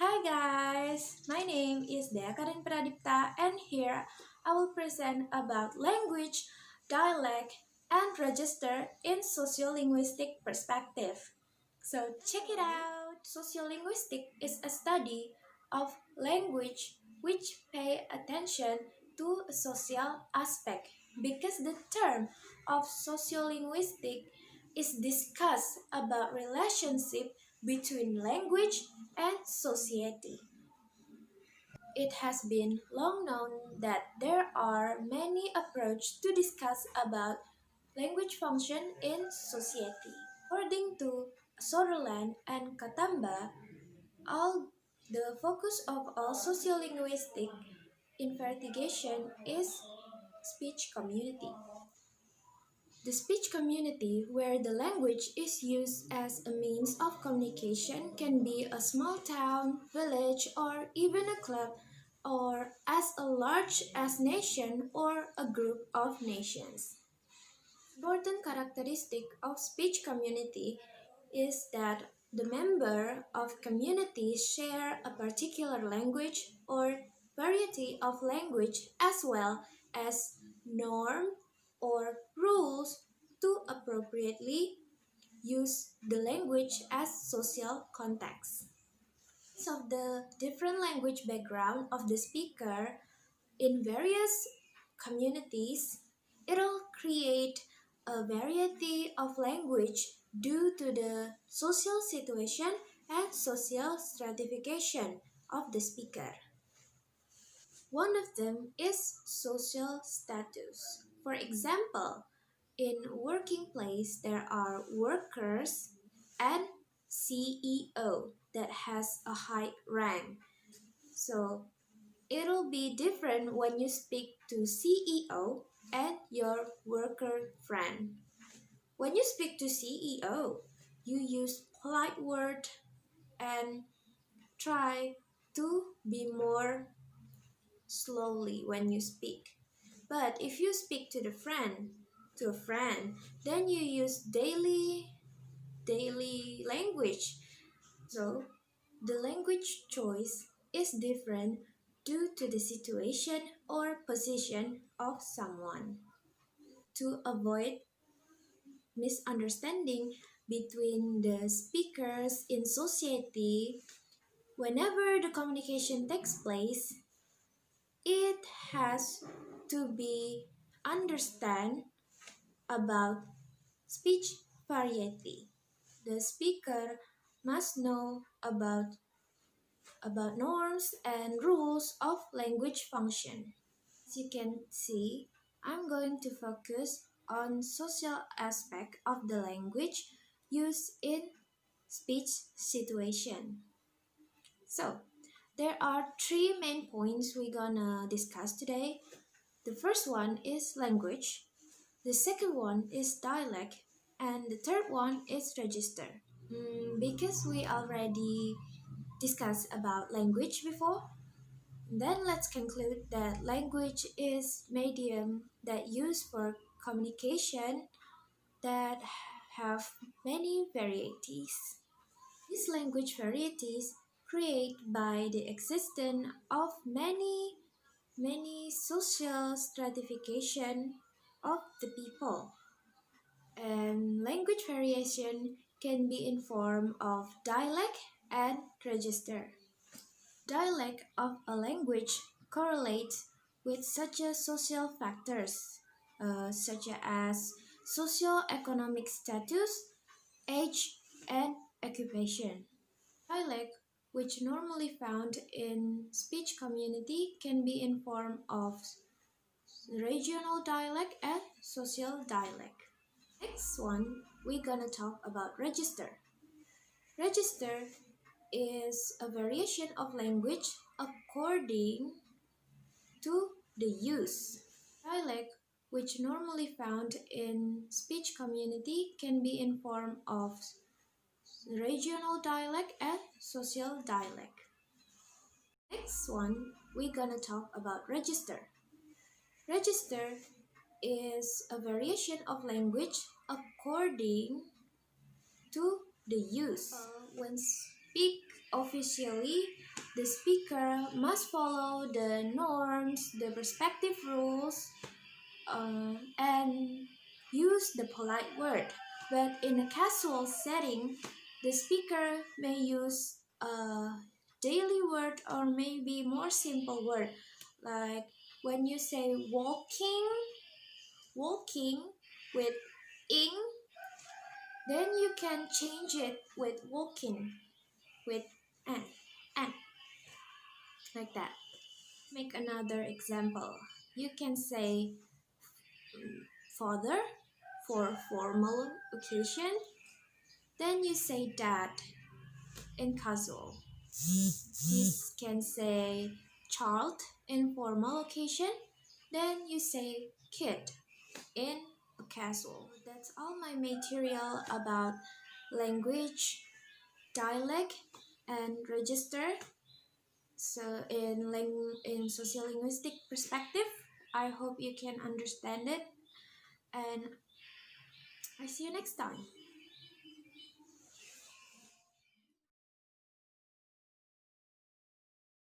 Hi guys, my name is Dea Karin Pradipta and here I will present about language, dialect, and register in sociolinguistic perspective. So check it out. Sociolinguistic is a study of language which pay attention to a social aspect because the term of sociolinguistic is discussed about relationship between language and society. It has been long known that there are many approaches to discuss about language function in society. According to Sutherland and Katamba, all the focus of all sociolinguistic investigation is speech community. The speech community, where the language is used as a means of communication, can be a small town, village, or even a club, or as large as nation or a group of nations. Important characteristic of speech community is that the member of community share a particular language or variety of language as well as norm or rules to appropriately use the language as social context. Of the different language background of the speaker in various communities, it'll create a variety of language due to the social situation and social stratification of the speaker. One of them is social status. For example, in working place there are workers and CEO that has a high rank. So it'll be different when you speak to CEO and your worker friend. When you speak to CEO, you use polite word and try to be more slowly when you speak. But if you speak to a friend, then you use daily language. So the language choice is different due to the situation or position of someone. To avoid misunderstanding between the speakers in society, whenever the communication takes place, it has to be understand about speech variety. The speaker must know about norms and rules of language function. As you can see, I'm going to focus on social aspect of the language used in speech situation. So, there are three main points we're gonna discuss today. The first one is language, the second one is dialect, and the third one is register. Because we already discussed about language before, then let's conclude that language is medium that used for communication that have many varieties. These language varieties create by the existence of many social stratification of the people. And language variation can be in form of dialect and register. Dialect of a language correlates with such as social factors, such as socioeconomic status, age, and occupation. Dialect, which normally found in speech community, can be in form of regional dialect and social dialect. Next one, we're gonna talk about register. Register is a variation of language according to the use. Dialect, which normally found in speech community, can be in form of regional dialect and social dialect. Next one, we're gonna talk about register. Register is a variation of language according to the use. When speak Officially, the speaker must follow the norms, the respective rules, and use the polite word. But in a casual setting, the speaker may use a daily word or maybe more simple word. Like when you say walking with ing, then you can change it with walking with and like that. Make another example. You can say father for formal occasion, then you say dad in casual. You can say child in formal occasion, then you say kid in casual. That's all my material about language, dialect, and register. So in sociolinguistic perspective, I hope you can understand it, and I see you next time.